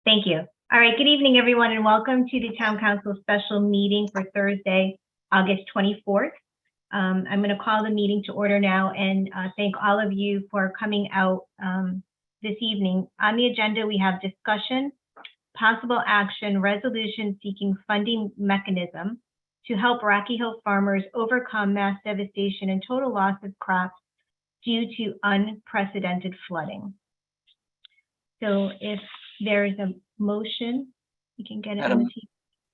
Thank you. All right, good evening, everyone, and welcome to the Town Council special meeting for Thursday, August 24th. I'm going to call the meeting to order now and thank all of you for coming out this evening. On the agenda, we have discussion, possible action, resolution seeking funding mechanism to help Rocky Hill farmers overcome mass devastation and total loss of crops due to unprecedented flooding. So if there's a motion, we can get it on the team.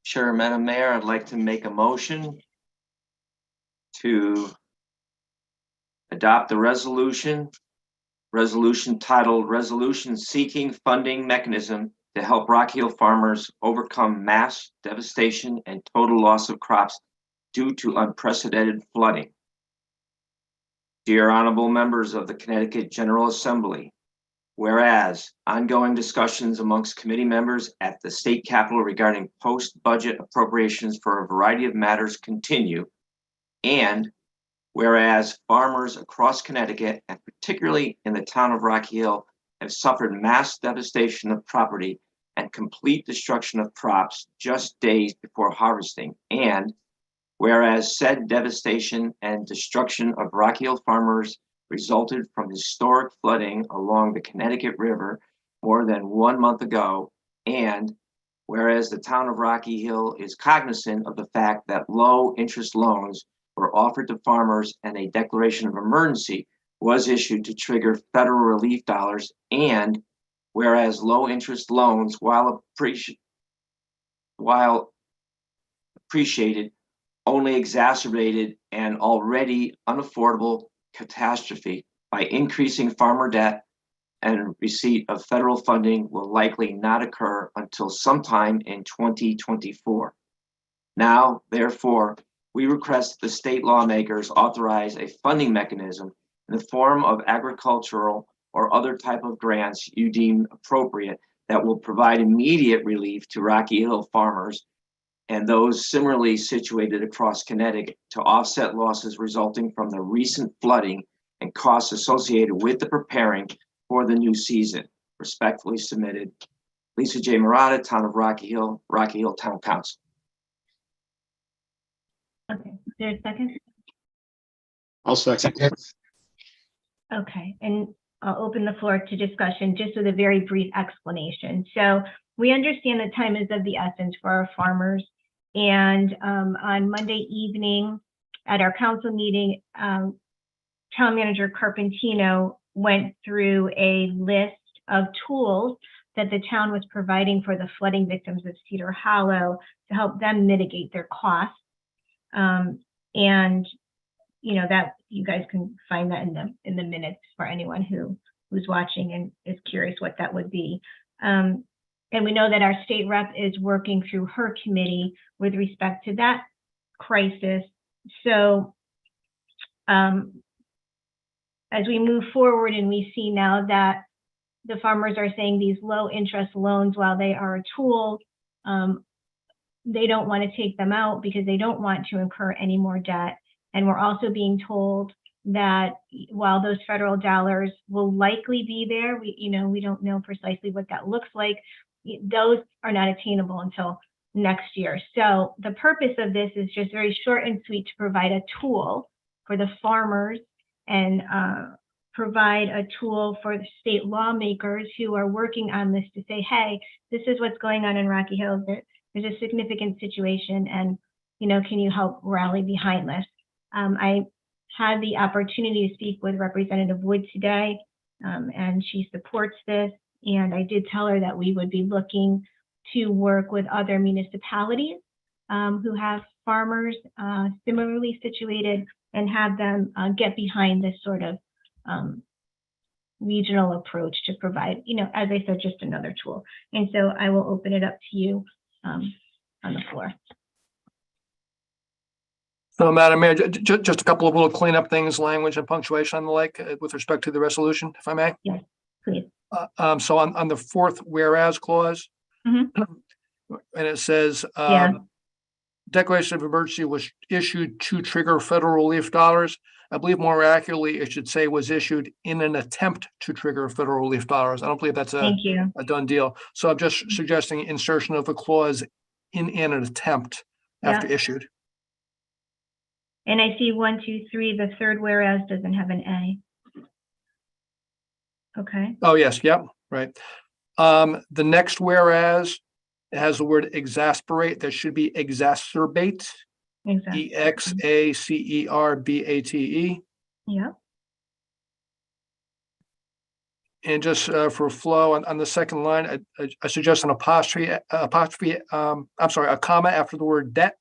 Sure, Madam Mayor, I'd like to make a motion to adopt the resolution titled Resolution Seeking Funding Mechanism to Help Rocky Hill Farmers Overcome Mass Devastation and Total Loss of Crops Due to Unprecedented Flooding. Dear honorable members of the Connecticut General Assembly, whereas ongoing discussions amongst committee members at the state capitol regarding post-budget appropriations for a variety of matters continue, and whereas farmers across Connecticut, and particularly in the town of Rocky Hill, have suffered mass devastation of property and complete destruction of crops just days before harvesting, and whereas said devastation and destruction of Rocky Hill farmers resulted from historic flooding along the Connecticut River more than 1 month ago, and whereas the town of Rocky Hill is cognizant of the fact that low interest loans were offered to farmers and a declaration of emergency was issued to trigger federal relief dollars, and whereas low interest loans, while appreciated, only exacerbated an already unaffordable catastrophe by increasing farmer debt, and receipt of federal funding will likely not occur until sometime in 2024. Now, therefore, we request the state lawmakers authorize a funding mechanism in the form of agricultural or other type of grants you deem appropriate that will provide immediate relief to Rocky Hill farmers and those similarly situated across Connecticut to offset losses resulting from the recent flooding and costs associated with the preparing for the new season. Respectfully submitted, Lisa J. Murata, Town of Rocky Hill Town Council. Okay, is there a second? I'll second. Okay, and I'll open the floor to discussion just with a very brief explanation. So we understand that time is of the essence for our farmers. And on Monday evening at our council meeting, Town Manager Carpentino went through a list of tools that the town was providing for the flooding victims of Cedar Hollow to help them mitigate their costs. And you know that you guys can find that in the minutes for anyone who's watching and is curious what that would be. And we know that our state rep is working through her committee with respect to that crisis. So as we move forward and we see now that the farmers are saying these low interest loans, while they are a tool, they don't want to take them out because they don't want to incur any more debt. And we're also being told that while those federal dollars will likely be there, we don't know precisely what that looks like. Those are not attainable until next year. So the purpose of this is just very short and sweet to provide a tool for the farmers and provide a tool for the state lawmakers who are working on this to say, hey, this is what's going on in Rocky Hill. There's a significant situation, and can you help rally behind this? I had the opportunity to speak with Representative Wood today, and she supports this. And I did tell her that we would be looking to work with other municipalities who have farmers similarly situated and have them get behind this sort of regional approach to provide, as I said, just another tool. And so I will open it up to you on the floor. So, Madam Mayor, just a couple of little cleanup things, language and punctuation and the like, with respect to the resolution, if I may. Yes, please. So on the fourth whereas clause, and it says, declaration of emergency was issued to trigger federal relief dollars. I believe more accurately, it should say was issued in an attempt to trigger federal relief dollars. I don't believe that's Thank you. a done deal. So I'm just suggesting insertion of a clause in an attempt after issued. And I see 1, 2, 3, the third whereas doesn't have an A. Okay, Oh, yes, yep, right. The next whereas it has the word exasperate. That should be exacerbate. exactly. EXACERBATE. Yeah, And just for flow on the second line, I suggest an apostrophe, I'm sorry, a comma after the word debt.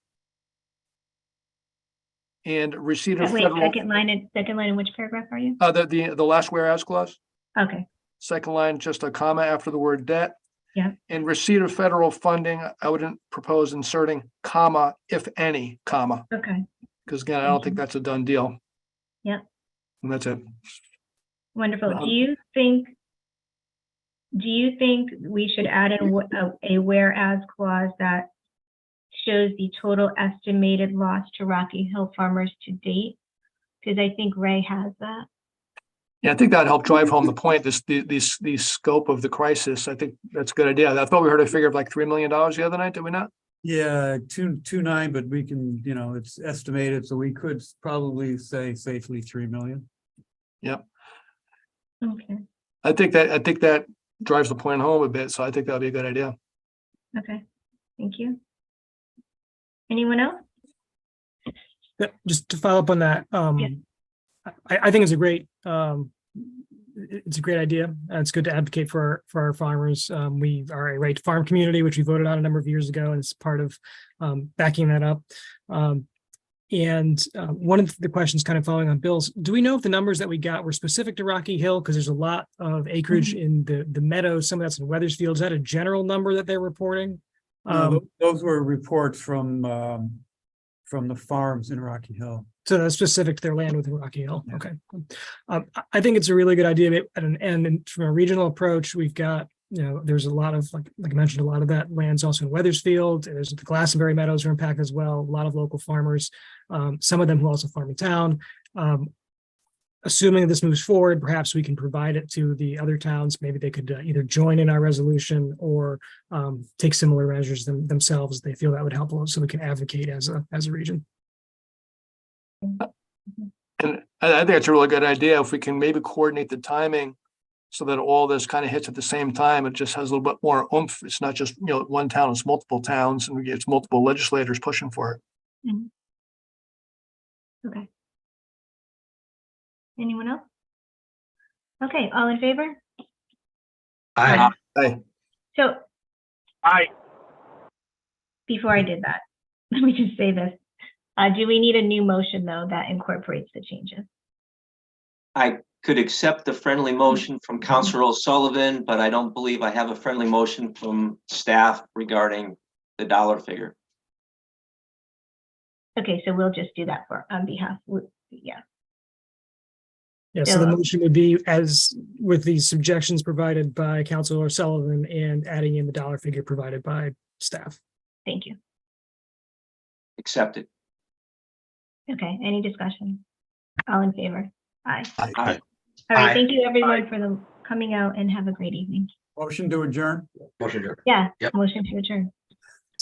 And receipt of wait, federal, second line in which paragraph are you? the last whereas clause. Okay, Second line, just a comma after the word debt. yeah, And receipt of federal funding, I wouldn't propose inserting comma, if any, comma, okay, because again, I don't think that's a done deal. yeah, And that's it. wonderful. Do you think we should add in a whereas clause that shows the total estimated loss to Rocky Hill farmers to date? Because I think Ray has that. Yeah, I think that helped drive home the point, the scope of the crisis. I think that's a good idea. I thought we heard a figure of like $3 million the other night, did we not? Yeah, 2.9, but we can, it's estimated, so we could probably say safely 3 million. Yep. Okay, I think that drives the point home a bit, so I think that'd be a good idea. okay, thank you. Anyone else? Yeah, just to follow up on that, I think it's a great idea. It's good to advocate for our farmers. We are a right to farm community, which we voted on a number of years ago, and it's part of backing that up. And one of the questions kind of following on Bill's, do we know if the numbers that we got were specific to Rocky Hill? Because there's a lot of acreage in the meadows, some of that's in Weathersfield. Is that a general number that they're reporting? Those were reports from the farms in Rocky Hill. So that's specific to their land within Rocky Hill. Okay. I think it's a really good idea. And from a regional approach, we've got, there's a lot of, like I mentioned, a lot of that land's also in Weathersfield. There's the Glastonbury meadows are impacted as well. A lot of local farmers, some of them who also farm in town. Assuming that this moves forward, perhaps we can provide it to the other towns. Maybe they could either join in our resolution or take similar measures themselves. They feel that would help, so we can advocate as a region. And I think it's a really good idea if we can maybe coordinate the timing so that all this kind of hits at the same time. It just has a little bit more oomph. It's not just, one town, it's multiple towns, and it's multiple legislators pushing for it. Okay. Anyone else? Okay, all in favor? Aye. Aye. So. Aye. Before I did that, let me just say this. Do we need a new motion, though, that incorporates the changes? I could accept the friendly motion from Councilor O'Sullivan, but I don't believe I have a friendly motion from staff regarding the dollar figure. Okay, so we'll just do that on behalf. Yeah. Yeah, so the motion would be as with the suggestions provided by Councilor Sullivan and adding in the dollar figure provided by staff. Thank you. Accepted. Okay, any discussion? All in favor? Aye. Aye. All right, Aye. thank you everyone for coming out, and have a great evening. Motion to adjourn. Yeah, Yep. motion to adjourn.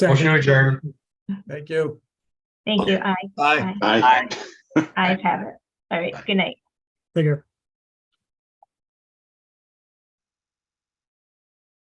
Motion to adjourn. Thank you. Thank you. Aye. Aye. Aye. Ayes have it. All right, good night. Figure.